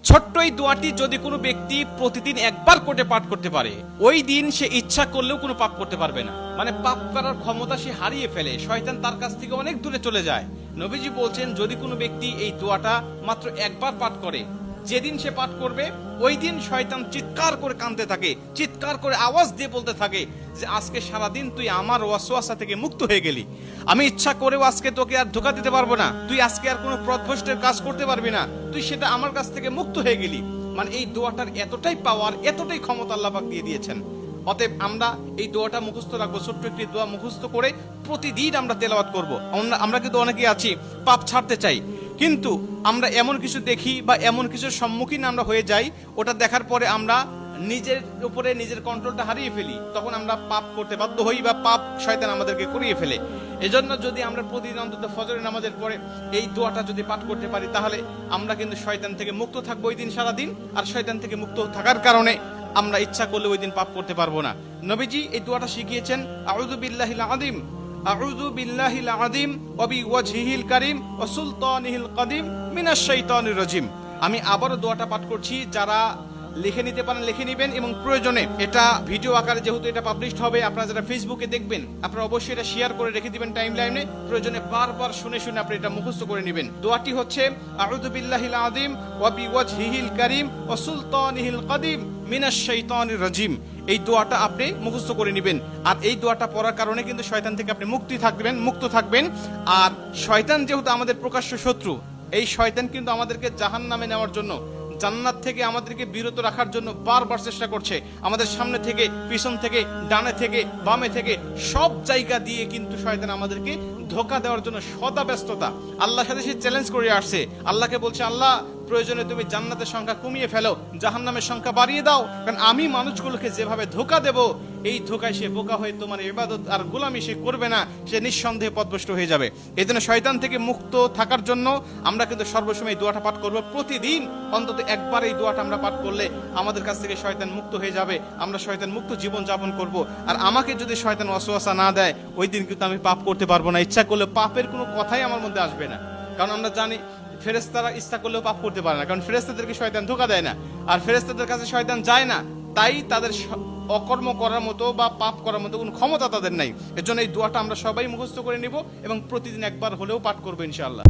ছোট্ট এই দোয়াটি যদি কোনো ব্যক্তি প্রতিদিন একবার করে পাঠ করতে পারে, ওই দিন সে ইচ্ছা করলেও কোনো পাপ করতে পারবে না। মানে পাপ করার ক্ষমতা সে হারিয়ে ফেলে, শয়তান তার কাছ থেকে অনেক দূরে চলে যায়। নবীজি বলছেন, যদি কোনো ব্যক্তি এই দোয়াটা মাত্র একবার পাঠ করে, যেদিন সে পাঠ করবে ওই দিন শয়তান চিৎকার করে কাঁদতে থাকে, চিৎকার করে আওয়াজ দিয়ে বলতে থাকে যে আজকে সারাদিন তুই আমার ওয়াসওয়াসা থেকে মুক্ত হয়ে গেলি, আমি ইচ্ছা করেও আজকে তোকে আর ধোঁকা দিতে পারবো না, তুই আজকে আর কোনো পথভ্রষ্টের কাজ করতে পারবি না, তুই সেটা আমার কাছ থেকে মুক্ত হয়ে গেলি। মানে এই দোয়াটার এতটাই পাওয়ার, এতটাই ক্ষমতা আল্লাহ পাক দিয়ে দিয়েছেন। অতএব আমরা এই দোয়াটা মুখস্থ রাখবো, ছোট্ট একটি দোয়া মুখস্থ করে প্রতিদিন আমরা তেলাওয়াত করব। আমরা কিন্তু অনেকেই আছি পাপ ছাড়তে চাই, কিন্তু আমরা এমন কিছু দেখি বা এমন কিছুর সম্মুখীন আমরা হয়ে যাই, ওটা দেখার পরে আমরা নিজের উপরে নিজের কন্ট্রোলটা হারিয়ে ফেলি, তখন আমরা পাপ করতে বাধ্য হই বা পাপ শয়তান আমাদেরকে করিয়ে ফেলে। এজন্য যদি আমরা প্রতিদিন অন্তত ফজরের নামাজের পরে এই দোয়াটা যদি পাঠ করতে পারি, তাহলে আমরা কিন্তু শয়তান থেকে মুক্ত থাকবো ওই দিন সারাদিন। আর শয়তান থেকে মুক্ত থাকার কারণে আমরা ইচ্ছা করলে ওই দিন পাপ করতে পারবো না। নবীজি এই দোয়াটা শিখিয়েছেন, আউযু বিল্লাহিল আযীম, আউযু বিল্লাহিল আযীম ওয়া বিওয়াজহিল কারীম ওয়া সুলতানিহিল কাদিম মিনাশ শাইতানির রাজিম। আমি আবারও দোয়াটা পাঠ করছি, যারা লিখে নিতে পারেন লিখে নেবেন, এবং প্রয়োজনে এটা ভিডিও আকারে যেহেতু এটা পাবলিশড হবে, আপনারা যারা ফেসবুকে দেখবেন আপনারা অবশ্যই এটা শেয়ার করে রেখে দিবেন টাইমলাইনে, প্রয়োজনে বারবার শুনে শুনে আপনি এটা মুখস্থ করে নেবেন। দোয়াটি হচ্ছে, আউযু বিল্লাহিল আযীম ওয়া বিওয়াজহিল কারীম ওয়া সুলতানিহিল কাদিম মিনাশ শাইতানির রাজিম। এই দোয়াটা আপনি মুখস্থ করে নেবেন, আর এই দোয়াটা পড়ার কারণে কিন্তু শয়তান থেকে আপনি মুক্ত থাকবেন। আর শয়তান যেহেতু আমাদের প্রকাশ্য শত্রু, এই শয়তান কিন্তু আমাদেরকে জাহান্নামে নেওয়ার জন্য, জান্নাত থেকে আমাদেরকে বিরত রাখার জন্য বারবার চেষ্টা করছে। আমাদের সামনে থেকে, পিছন থেকে, ডানে থেকে, বামে থেকে, সব জায়গা দিয়ে কিন্তু শয়তান আমাদেরকে ধোঁকা দেওয়ার জন্য সদা ব্যস্ততা। আল্লাহর সাথে সে চ্যালেঞ্জ করে আসছে, আল্লাহকে বলছে, আল্লাহ প্রয়োজনে তুমি জান্নাতের সংখ্যা কমিয়ে ফেলো, জাহান্নামের সংখ্যা বাড়িয়ে দাও, কারণ আমি মানুষগুলোকে যেভাবে ধোঁকা দেব, এই ধোঁকায় সে বোকা হয়ে তোমার ইবাদত আর গোলামি সে করবে না, সে নিঃসন্দেহে পথভ্রষ্ট হয়ে যাবে। এই জন্য শয়তান থেকে মুক্ত থাকার জন্য আমরা কিন্তু সর্বসময় এই দোয়াটা পাঠ করবো। প্রতিদিন অন্তত একবার এই দোয়াটা আমরা পাঠ করলে আমাদের কাছ থেকে শয়তান মুক্ত হয়ে যাবে, আমরা শয়তান মুক্ত জীবন যাপন করব। আর আমাকে যদি শয়তান ওয়াসওয়াসা না দেয়, ওই দিন কিন্তু আমি পাপ করতে পারবো না, ইচ্ছা করলে পাপের কোনো কথাই আমার মধ্যে আসবে না। কারণ আমরা জানি ফেরেশতারা ইচ্ছা করলেও পাপ করতে পারে না, কারণ ফেরেশতাদেরকে শয়তান ধোঁকা দেয় না, আর ফেরেশতাদের কাছে শয়তান যায় না, তাই তাদের অকর্ম করার মতো বা পাপ করার মতো কোনো ক্ষমতা তাদের নাই। এর জন্য এই দোয়াটা আমরা সবাই মুখস্থ করে নিব এবং প্রতিদিন একবার হলেও পাঠ করবো ইনশাআল্লাহ।